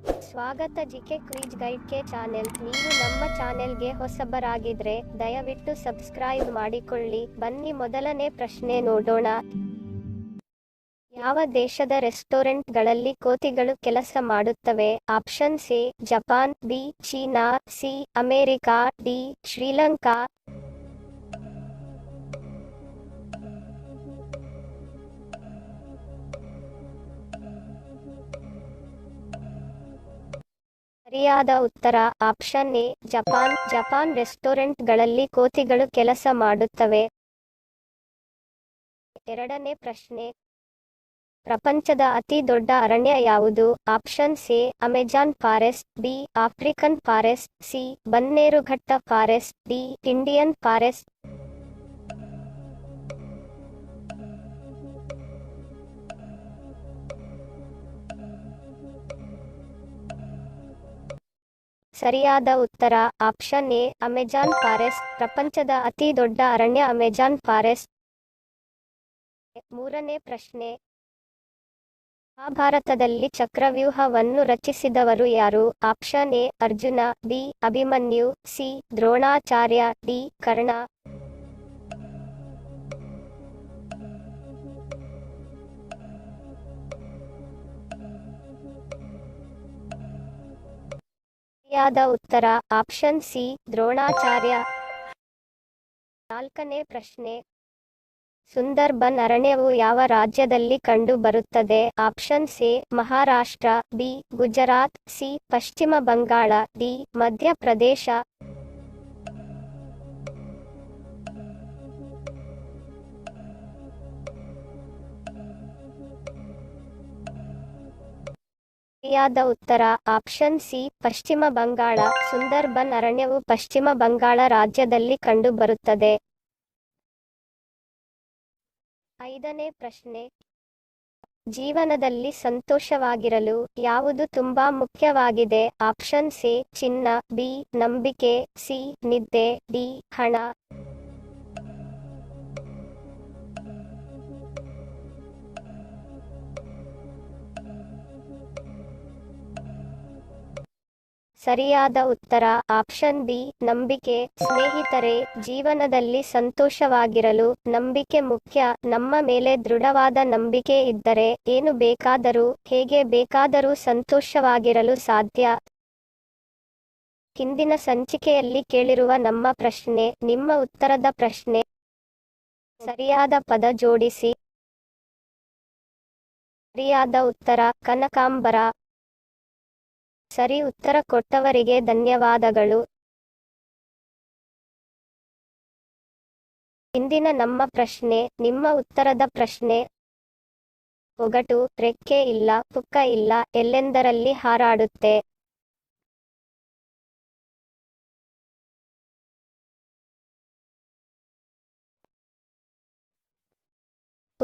ಸ್ವಾಗತ GK quiz guide ಕೆ channel. ನೀವು ನಮ್ಮ ಚಾನೆಲ್ಗೆ ಹೊಸಬರಾಗಿದ್ರೆ ದಯವಿಟ್ಟು ಸಬ್ಸ್ಕ್ರೈಬ್ ಮಾಡಿಕೊಳ್ಳಿ. ಬನ್ನಿ ಮೊದಲನೇ ಪ್ರಶ್ನೆ ನೋಡೋಣ. ಯಾವ ದೇಶದ ರೆಸ್ಟೋರೆಂಟ್ಗಳಲ್ಲಿ ಕೋತಿಗಳು ಕೆಲಸ ಮಾಡುತ್ತವೆ? Option C Japan, B China, C America, D Sri Lanka. ಸರಿಯಾದ ಉತ್ತರ ಆಪ್ಷನ್ ಎ ಜಪಾನ್. ಜಪಾನ್ ರೆಸ್ಟೋರೆಂಟ್ಗಳಲ್ಲಿ ಕೋತಿಗಳು ಕೆಲಸ ಮಾಡುತ್ತವೆ. ಎರಡನೇ ಪ್ರಶ್ನೆ. ಪ್ರಪಂಚದ ಅತಿ ದೊಡ್ಡ ಅರಣ್ಯ ಯಾವುದು? Option C Amazon forest, B African forest, C Bannerghatta forest, D Indian forest. ಸರಿಯಾದ ಉತ್ತರ ಆಪ್ಷನ್ ಎ ಅಮೆಜಾನ್ ಫಾರೆಸ್ಟ್. ಪ್ರಪಂಚದ ಅತಿ ದೊಡ್ಡ ಅರಣ್ಯ ಅಮೆಜಾನ್ ಫಾರೆಸ್ಟ್. ಮೂರನೇ ಪ್ರಶ್ನೆ. ಮಹಾಭಾರತದಲ್ಲಿ ಚಕ್ರವ್ಯೂಹವನ್ನು ರಚಿಸಿದವರು ಯಾರು? Option A Arjuna, B Abhimanyu, C Dronacharya, D Karna. ಸರಿಯಾದ ಉತ್ತರ ಆಪ್ಷನ್ ಸಿ ದ್ರೋಣಾಚಾರ್ಯ. ನಾಲ್ಕನೇ ಪ್ರಶ್ನೆ. ಸುಂದರ್ಬನ್ ಅರಣ್ಯವು ಯಾವ ರಾಜ್ಯದಲ್ಲಿ ಕಂಡು ಬರುತ್ತದೆ? Option C Maharashtra, B Gujarat, C ಪಶ್ಚಿಮ ಬಂಗಾಳ, ಡಿ ಮಧ್ಯಪ್ರದೇಶ. ಸರಿಯಾದ ಉತ್ತರ ಆಪ್ಷನ್ ಸಿ ಪಶ್ಚಿಮ ಬಂಗಾಳ. ಸುಂದರ್ಬನ್ ಅರಣ್ಯವು ಪಶ್ಚಿಮ ಬಂಗಾಳ ರಾಜ್ಯದಲ್ಲಿ ಕಂಡುಬರುತ್ತದೆ. ಐದನೇ ಪ್ರಶ್ನೆ. ಜೀವನದಲ್ಲಿ ಸಂತೋಷವಾಗಿರಲು ಯಾವುದು ತುಂಬಾ ಮುಖ್ಯವಾಗಿದೆ? ಆಪ್ಷನ್ ಸಿ ಚಿನ್ನ, ಬಿ ನಂಬಿಕೆ, ಸಿ ನಿದ್ದೆ, ಡಿ ಹಣ. ಸರಿಯಾದ ಉತ್ತರ ಆಪ್ಷನ್ ಬಿ ನಂಬಿಕೆ. ಸ್ನೇಹಿತರೆ, ಜೀವನದಲ್ಲಿ ಸಂತೋಷವಾಗಿರಲು ನಂಬಿಕೆ ಮುಖ್ಯ. ನಮ್ಮ ಮೇಲೆ ದೃಢವಾದ ನಂಬಿಕೆ ಇದ್ದರೆ ಏನು ಬೇಕಾದರೂ ಹೇಗೆ ಬೇಕಾದರೂ ಸಂತೋಷವಾಗಿರಲು ಸಾಧ್ಯ. ಹಿಂದಿನ ಸಂಚಿಕೆಯಲ್ಲಿ ಕೇಳಿರುವ ನಮ್ಮ ಪ್ರಶ್ನೆ, ನಿಮ್ಮ ಉತ್ತರದ ಪ್ರಶ್ನೆ. ಸರಿಯಾದ ಪದ ಜೋಡಿಸಿ. ಸರಿಯಾದ ಉತ್ತರ ಕನಕಾಂಬರ. ಸರಿ ಉತ್ತರ ಕೊಟ್ಟವರಿಗೆ ಧನ್ಯವಾದಗಳು. ಇಂದಿನ ನಮ್ಮ ಪ್ರಶ್ನೆ, ನಿಮ್ಮ ಉತ್ತರದ ಪ್ರಶ್ನೆ. ಒಗಟು: ರೆಕ್ಕೆ ಇಲ್ಲ, ಪುಕ್ಕ ಇಲ್ಲ, ಎಲ್ಲೆಂದರಲ್ಲಿ ಹಾರಾಡುತ್ತೆ.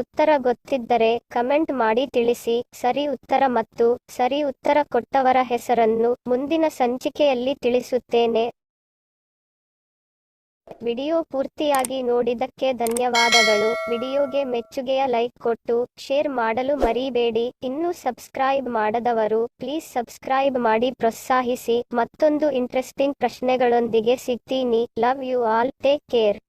ಉತ್ತರ ಗೊತ್ತಿದ್ದರೆ ಕಮೆಂಟ್ ಮಾಡಿ ತಿಳಿಸಿ. ಸರಿ ಉತ್ತರ ಮತ್ತು ಸರಿ ಉತ್ತರ ಕೊಟ್ಟವರ ಹೆಸರನ್ನು ಮುಂದಿನ ಸಂಚಿಕೆಯಲ್ಲಿ ತಿಳಿಸುತ್ತೇನೆ. ವಿಡಿಯೋ ಪೂರ್ತಿಯಾಗಿ ನೋಡಿದ್ದಕ್ಕೆ ಧನ್ಯವಾದಗಳು. ವಿಡಿಯೋಗೆ ಮೆಚ್ಚುಗೆಯ ಲೈಕ್ ಕೊಟ್ಟು ಶೇರ್ ಮಾಡಲು ಮರಿಬೇಡಿ. ಇನ್ನೂ ಸಬ್ಸ್ಕ್ರೈಬ್ ಮಾಡದವರು ಪ್ಲೀಸ್ ಸಬ್ಸ್ಕ್ರೈಬ್ ಮಾಡಿ ಪ್ರೋತ್ಸಾಹಿಸಿ. ಮತ್ತೊಂದು ಇಂಟ್ರೆಸ್ಟಿಂಗ್ ಪ್ರಶ್ನೆಗಳೊಂದಿಗೆ ಸಿಗ್ತೀನಿ. Love you all. Take care.